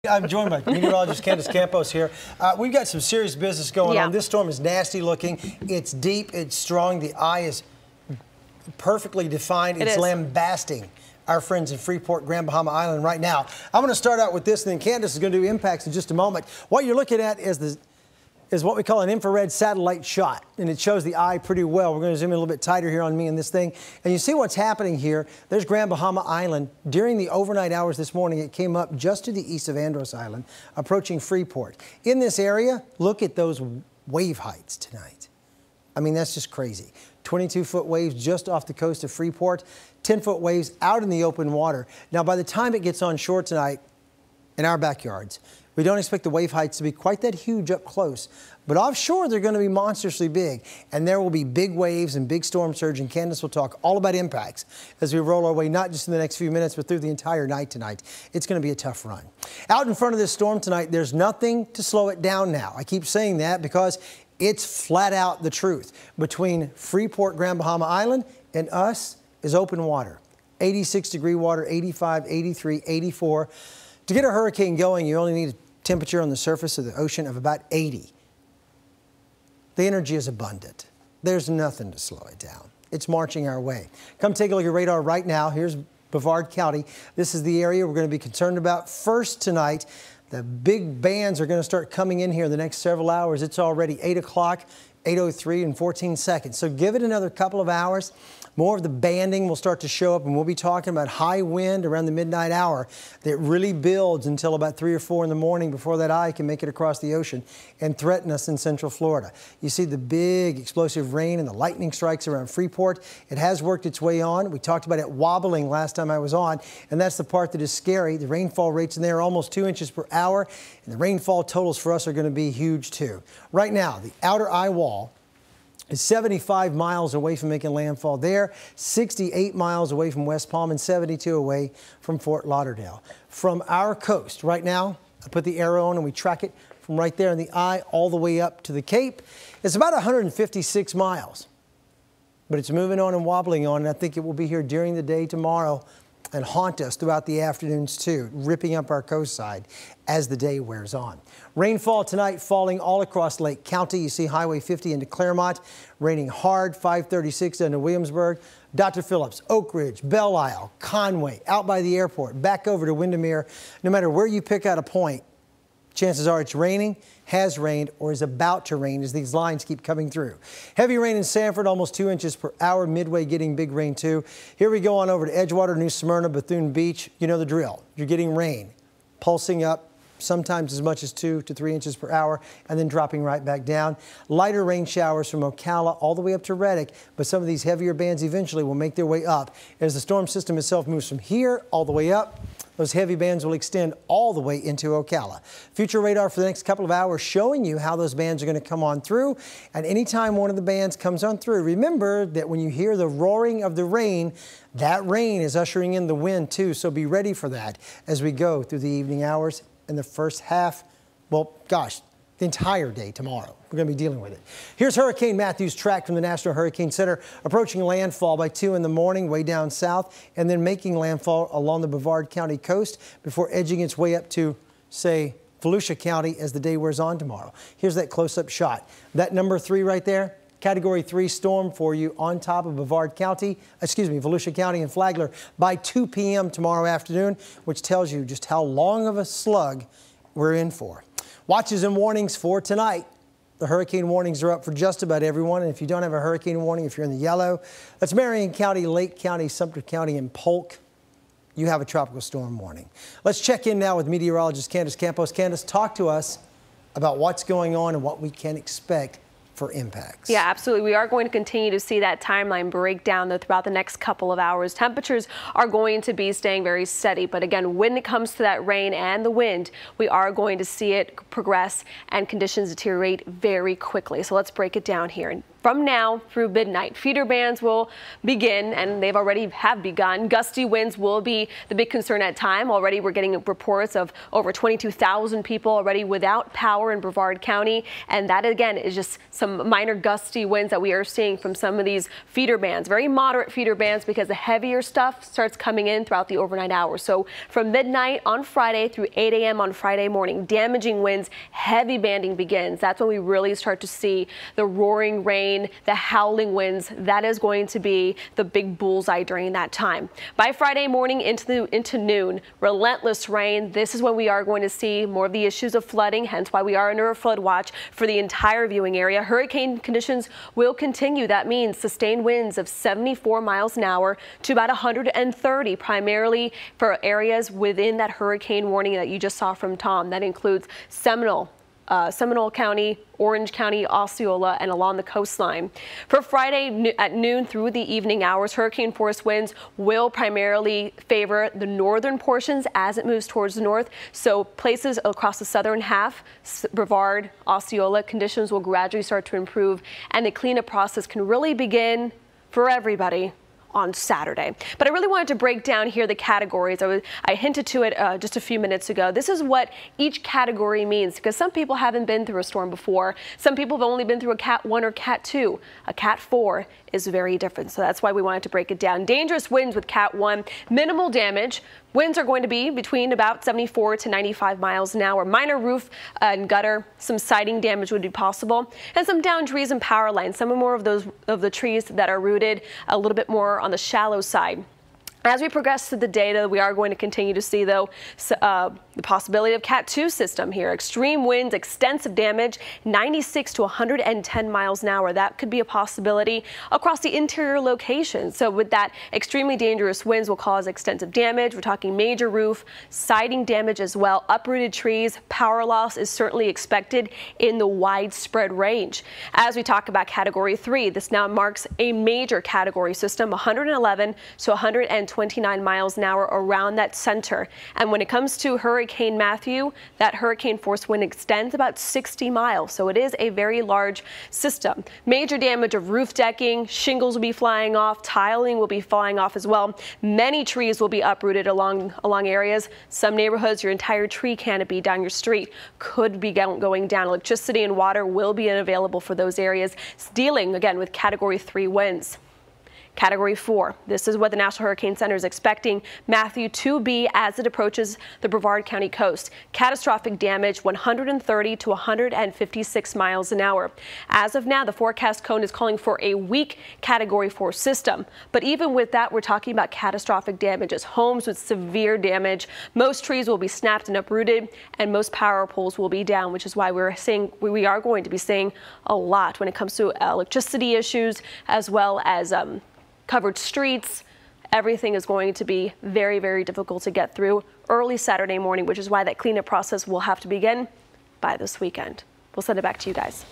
I'm joined by meteorologist Candace Campos here. We've got some serious business going on. This storm is nasty looking. It's deep. It's strong. The eye is perfectly defined. It's lambasting our friends in Freeport, Grand Bahama Island right now. I'm going to start out with this, and then Candace is going to do impacts in just a moment. What you're looking at is what we call an infrared satellite shot, and it shows the eye pretty well. We're going to zoom in a little bit tighter here on me and this thing, and you see what's happening here. There's Grand Bahama Island. During the overnight hours this morning, it came up just to the east of Andros Island, approaching Freeport. In this area, look at those wave heights tonight. I mean, that's just crazy. 22-foot waves just off the coast of Freeport, 10-foot waves out in the open water. Now, by the time it gets on shore tonight in our backyards, we don't expect the wave heights to be quite that huge up close, but offshore they're going to be monstrously big, and there will be big waves and big storm surge, and Candace will talk all about impacts as we roll our way not just in the next few minutes, but through the entire night tonight. It's going to be a tough run. Out in front of this storm tonight, there's nothing to slow it down now. I keep saying that because it's flat out the truth. Between Freeport, Grand Bahama Island, and us is open water. 86-degree water, 85, 83, 84. To get a hurricane going, you only need a temperature on the surface of the ocean of about 80. The energy is abundant. There's nothing to slow it down. It's marching our way. Come take a look at your radar right now. Here's Brevard County. This is the area we're going to be concerned about first tonight. The big bands are going to start coming in here in the next several hours. It's already 8 o'clock, 8:03 and 14 seconds. So give it another couple of hours. More of the banding will start to show up, and we'll be talking about high wind around the midnight hour that really builds until about 3 or 4 in the morning before that eye can make it across the ocean and threaten us in central Florida. You see the big explosive rain and the lightning strikes around Freeport. It has worked its way on. We talked about it wobbling last time I was on, and that's the part that is scary. The rainfall rates in there are almost 2 inches per hour, and the rainfall totals for us are going to be huge too. Right now, the outer eye wall is 75 miles away from making landfall there, 68 miles away from West Palm, and 72 away from Fort Lauderdale. From our coast right now, I put the arrow on and we track it from right there in the eye all the way up to the Cape. It's about 156 miles, but it's moving on and wobbling on, and I think it will be here during the day tomorrow and haunt us throughout the afternoons too, ripping up our coast side as the day wears on. Rainfall tonight falling all across Lake County. You see Highway 50 into Claremont, raining hard, 536 down to Williamsburg, Dr. Phillips, Oak Ridge, Belle Isle, Conway, out by the airport, back over to Windermere. No matter where you pick out a point, chances are it's raining, has rained, or is about to rain as these lines keep coming through. Heavy rain in Sanford, almost 2 inches per hour. Midway getting big rain too. Here we go on over to Edgewater, New Smyrna, Bethune Beach. You know the drill. You're getting rain, pulsing up, sometimes as much as 2 to 3 inches per hour, and then dropping right back down. Lighter rain showers from Ocala all the way up to Reddick, but some of these heavier bands eventually will make their way up. As the storm system itself moves from here all the way up, those heavy bands will extend all the way into Ocala. Future radar for the next couple of hours showing you how those bands are going to come on through. And anytime one of the bands comes on through, remember that when you hear the roaring of the rain, that rain is ushering in the wind too. So be ready for that as we go through the evening hours in the first half, well, gosh, the entire day tomorrow. We're going to be dealing with it. Here's Hurricane Matthew's track from the National Hurricane Center, approaching landfall by 2 in the morning, way down south, and then making landfall along the Brevard County coast before edging its way up to, say, Volusia County as the day wears on tomorrow. Here's that close-up shot. That number 3 right there, Category 3 storm for you on top of Volusia County and Flagler by 2 p.m. tomorrow afternoon, which tells you just how long of a slug we're in for. Watches and warnings for tonight. The hurricane warnings are up for just about everyone. And if you don't have a hurricane warning, if you're in the yellow, that's Marion County, Lake County, Sumter County, and Polk. You have a tropical storm warning. Let's check in now with meteorologist Candace Campos. Candace, talk to us about what's going on and what we can expect for impacts. Yeah, absolutely. We are going to continue to see that timeline break down though throughout the next couple of hours. Temperatures are going to be staying very steady, but again, when it comes to that rain and the wind, we are going to see it progress and conditions deteriorate very quickly. So let's break it down here. from now through midnight. Feeder bands will begin, and they've already begun. Gusty winds will be the big concern at time. Already we're getting reports of over 22,000 people already without power in Brevard County, and that again is just some minor gusty winds that we are seeing from some of these feeder bands. Very moderate feeder bands because the heavier stuff starts coming in throughout the overnight hours. So from midnight on Friday through 8 a.m. on Friday morning, damaging winds, heavy banding begins. That's when we really start to see the roaring rain, the howling winds. That is going to be the big bullseye during that time. By Friday morning into noon, relentless rain. This is when we are going to see more of the issues of flooding, hence why we are under a flood watch for the entire viewing area. Hurricane conditions will continue. That means sustained winds of 74 miles an hour to about 130, primarily for areas within that hurricane warning that you just saw from Tom. That includes Seminole County, Orange County, Osceola, and along the coastline. For Friday at noon through the evening hours, hurricane force winds will primarily favor the northern portions as it moves towards the north. So places across the southern half, Brevard, Osceola, conditions will gradually start to improve, and the cleanup process can really begin for everybody on Saturday. But I really wanted to break down here the categories. I hinted to it just a few minutes ago. This is what each category means, because some people haven't been through a storm before. Some people have only been through a Cat 1 or Cat 2. A Cat 4 is very different. So that's why we wanted to break it down. Dangerous winds with Cat 1, minimal damage. Winds are going to be between about 74 to 95 miles an hour. Minor roof and gutter, some siding damage would be possible, and some downed trees and power lines. Some more of the trees that are rooted a little bit more on the shallow side. As we progress through the data, we are going to continue to see, though, the possibility of Cat 2 system here. Extreme winds, extensive damage, 96 to 110 miles an hour. That could be a possibility across the interior locations. So with that, extremely dangerous winds will cause extensive damage. We're talking major roof, siding damage as well, uprooted trees. Power loss is certainly expected in the widespread range. As we talk about Category 3, this now marks a major category system, 111 to 129 miles an hour around that center. And when it comes to Hurricane Matthew, that hurricane force wind extends about 60 miles. So it is a very large system. Major damage of roof decking, shingles will be flying off, tiling will be flying off as well. Many trees will be uprooted along areas. Some neighborhoods, your entire tree canopy down your street could be going down. Electricity and water will be unavailable for those areas, dealing again with Category 3 winds. Category 4, this is what the National Hurricane Center is expecting Matthew to be as it approaches the Brevard County coast. Catastrophic damage, 130 to 156 miles an hour. As of now, the forecast cone is calling for a weak Category 4 system. But even with that, we're talking about catastrophic damages. Homes with severe damage. Most trees will be snapped and uprooted, and most power poles will be down, which is why we are going to be seeing a lot when it comes to electricity issues, as well as covered streets. Everything is going to be very, very difficult to get through early Saturday morning, which is why that cleanup process will have to begin by this weekend. We'll send it back to you guys.